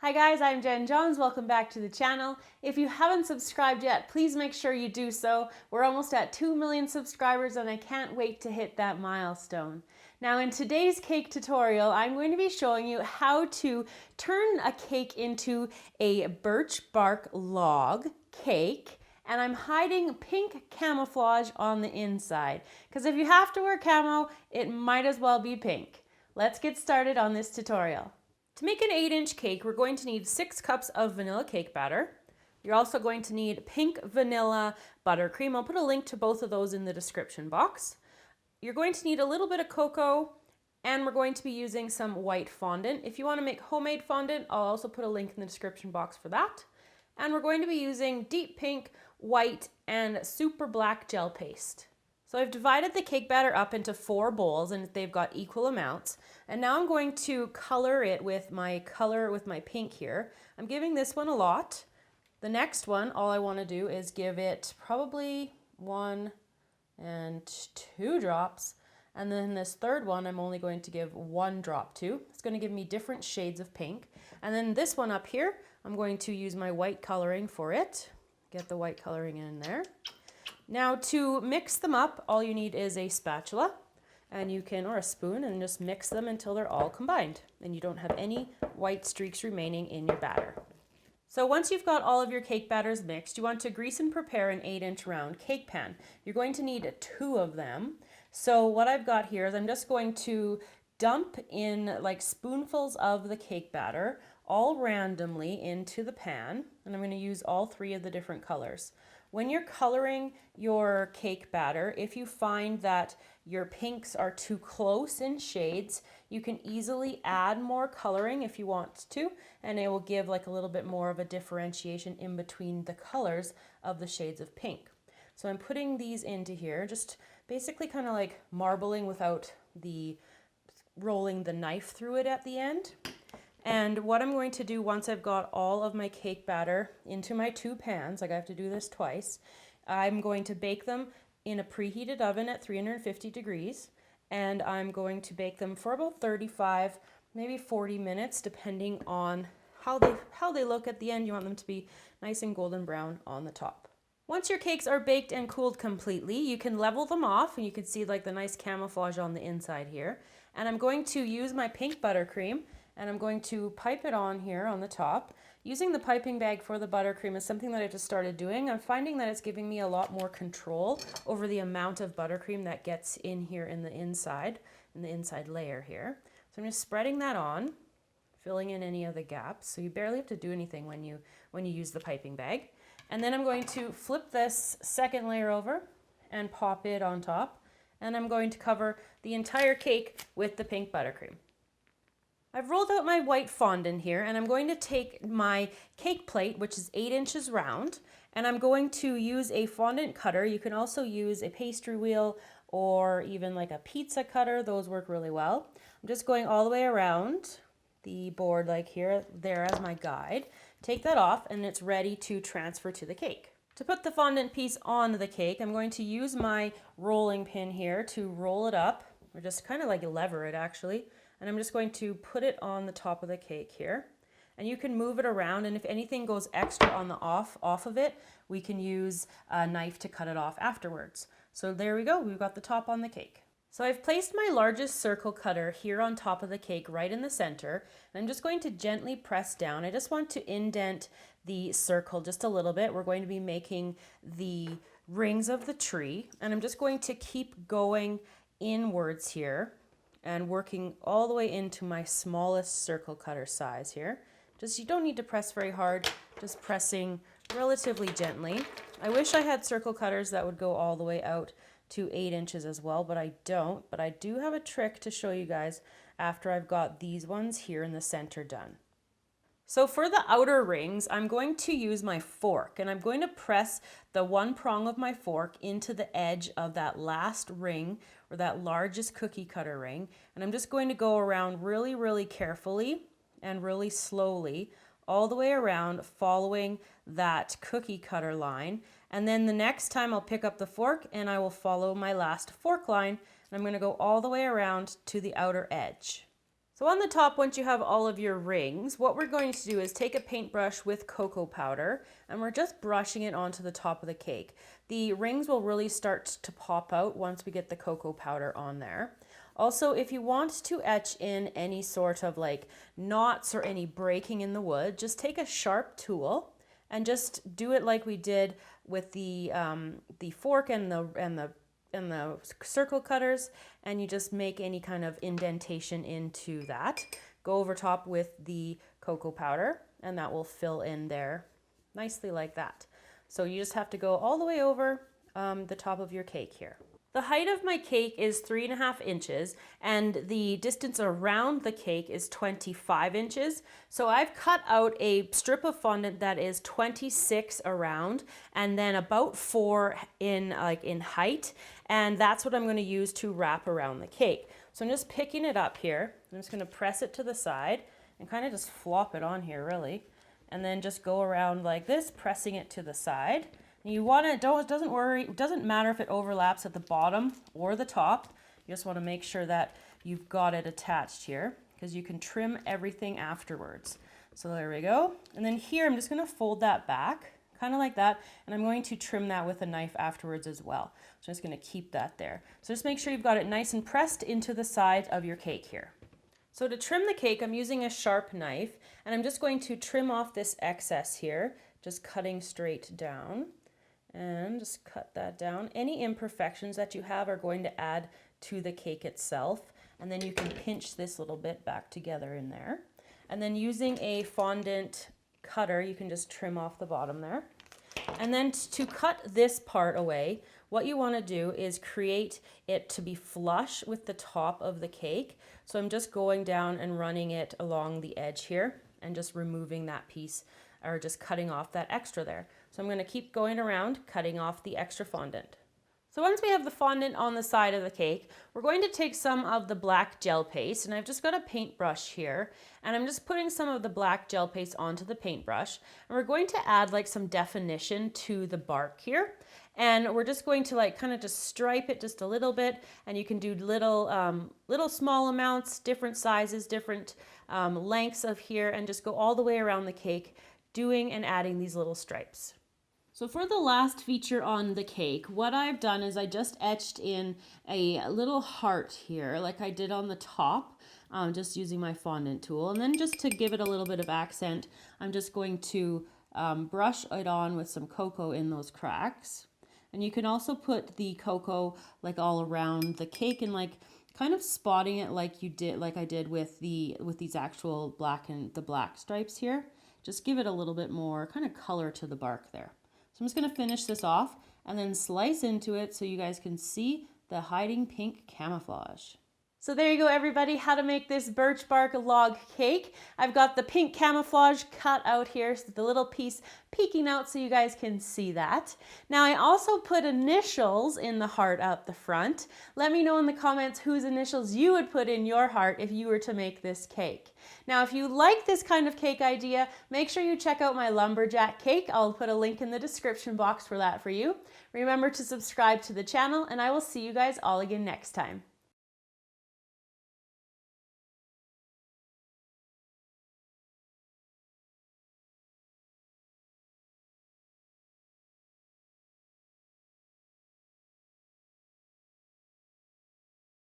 Hi guys, I'm Jenn Johns. Welcome back to the channel. If you haven't subscribed yet, please make sure you do so. We're almost at 2 million subscribers and I can't wait to hit that milestone. Now in today's cake tutorial, I'm going to be showing you how to turn a cake into a birch bark log cake. And I'm hiding pink camouflage on the inside. Because if you have to wear camo, it might as well be pink. Let's get started on this tutorial. To make an 8-inch cake, we're going to need 6 cups of vanilla cake batter. You're also going to need pink vanilla buttercream. I'll put a link to both of those in the description box. You're going to need a little bit of cocoa, and we're going to be using some white fondant. If you want to make homemade fondant, I'll also put a link in the description box for that. And we're going to be using deep pink, white, and super black gel paste. So I've divided the cake batter up into 4 bowls and they've got equal amounts. And now I'm going to color it with my pink here. I'm giving this one a lot. The next one, all I want to do is give it probably 1 and 2 drops. And then this third one, I'm only going to give 1 drop to. It's going to give me different shades of pink. And then this one up here, I'm going to use my white coloring for it. Get the white coloring in there. Now to mix them up, all you need is a spatula and or a spoon, and just mix them until they're all combined and you don't have any white streaks remaining in your batter. So once you've got all of your cake batters mixed, you want to grease and prepare an 8-inch round cake pan. You're going to need 2 of them. So what I've got here is I'm just going to dump in like spoonfuls of the cake batter all randomly into the pan, and I'm going to use all 3 of the different colors. When you're coloring your cake batter, if you find that your pinks are too close in shades, you can easily add more coloring if you want to, and it will give like a little bit more of a differentiation in between the colors of the shades of pink. So I'm putting these into here, just basically kind of like marbling without the rolling the knife through it at the end. And what I'm going to do once I've got all of my cake batter into my 2 pans, like I have to do this twice, I'm going to bake them in a preheated oven at 350 degrees. And I'm going to bake them for about 35, maybe 40 minutes, depending on how they look at the end. You want them to be nice and golden brown on the top. Once your cakes are baked and cooled completely, you can level them off, and you can see like the nice camouflage on the inside here. And I'm going to use my pink buttercream, and I'm going to pipe it on here on the top. Using the piping bag for the buttercream is something that I just started doing. I'm finding that it's giving me a lot more control over the amount of buttercream that gets in here in the inside layer here. So I'm just spreading that on, filling in any of the gaps. So you barely have to do anything when you use the piping bag. And then I'm going to flip this second layer over and pop it on top. And I'm going to cover the entire cake with the pink buttercream. I've rolled out my white fondant here, and I'm going to take my cake plate, which is 8 inches round, and I'm going to use a fondant cutter. You can also use a pastry wheel or even like a pizza cutter. Those work really well. I'm just going all the way around the board like there as my guide. Take that off and it's ready to transfer to the cake. To put the fondant piece on the cake, I'm going to use my rolling pin here to roll it up, or just kind of like lever it actually. And I'm just going to put it on the top of the cake here. And you can move it around, and if anything goes extra on the off of it, we can use a knife to cut it off afterwards. So there we go, we've got the top on the cake. So I've placed my largest circle cutter here on top of the cake right in the center, and I'm just going to gently press down. I just want to indent the circle just a little bit. We're going to be making the rings of the tree, and I'm just going to keep going inwards here and working all the way into my smallest circle cutter size here. You don't need to press very hard, just pressing relatively gently. I wish I had circle cutters that would go all the way out to 8 inches as well, but I don't. But I do have a trick to show you guys after I've got these ones here in the center done. So for the outer rings, I'm going to use my fork, and I'm going to press the one prong of my fork into the edge of that last ring, or that largest cookie cutter ring. And I'm just going to go around really, really carefully and really slowly all the way around, following that cookie cutter line. And then the next time I'll pick up the fork and I will follow my last fork line, and I'm going to go all the way around to the outer edge. So on the top, once you have all of your rings, what we're going to do is take a paintbrush with cocoa powder and we're just brushing it onto the top of the cake. The rings will really start to pop out once we get the cocoa powder on there. Also, if you want to etch in any sort of like knots or any breaking in the wood, just take a sharp tool and just do it like we did with the fork and the circle cutters, and you just make any kind of indentation into that. Go over top with the cocoa powder and that will fill in there nicely like that. So you just have to go all the way over the top of your cake here. The height of my cake is 3.5 inches and the distance around the cake is 25 inches. So I've cut out a strip of fondant that is 26 around and then about 4 in height. And that's what I'm going to use to wrap around the cake. So I'm just picking it up here. I'm just going to press it to the side and kind of just flop it on here really. And then just go around like this, pressing it to the side. You want to, it doesn't matter if it overlaps at the bottom or the top. You just want to make sure that you've got it attached here because you can trim everything afterwards. So there we go. And then here, I'm just going to fold that back, kind of like that. And I'm going to trim that with a knife afterwards as well. So I'm just going to keep that there. So just make sure you've got it nice and pressed into the side of your cake here. So to trim the cake, I'm using a sharp knife and I'm just going to trim off this excess here, just cutting straight down. And just cut that down. Any imperfections that you have are going to add to the cake itself. And then you can pinch this little bit back together in there. And then using a fondant cutter, you can just trim off the bottom there. And then to cut this part away, what you want to do is create it to be flush with the top of the cake. So I'm just going down and running it along the edge here and just removing that piece or just cutting off that extra there. So I'm going to keep going around, cutting off the extra fondant. So once we have the fondant on the side of the cake, we're going to take some of the black gel paste, and I've just got a paintbrush here, and I'm just putting some of the black gel paste onto the paintbrush, and we're going to add like some definition to the bark here. And we're just going to like kind of just stripe it just a little bit, and you can do little small amounts, different sizes, different lengths of here, and just go all the way around the cake, doing and adding these little stripes. So for the last feature on the cake, what I've done is I just etched in a little heart here, like I did on the top, just using my fondant tool. And then just to give it a little bit of accent, I'm just going to brush it on with some cocoa in those cracks. And you can also put the cocoa like all around the cake and like kind of spotting it like I did with these actual black stripes here. Just give it a little bit more kind of color to the bark there. So I'm just going to finish this off and then slice into it so you guys can see the hiding pink camouflage. So there you go, everybody, how to make this birch bark log cake. I've got the pink camouflage cut out here, so the little piece peeking out so you guys can see that. Now I also put initials in the heart up the front. Let me know in the comments whose initials you would put in your heart if you were to make this cake. Now if you like this kind of cake idea, make sure you check out my lumberjack cake. I'll put a link in the description box for that for you. Remember to subscribe to the channel, and I will see you guys all again next time.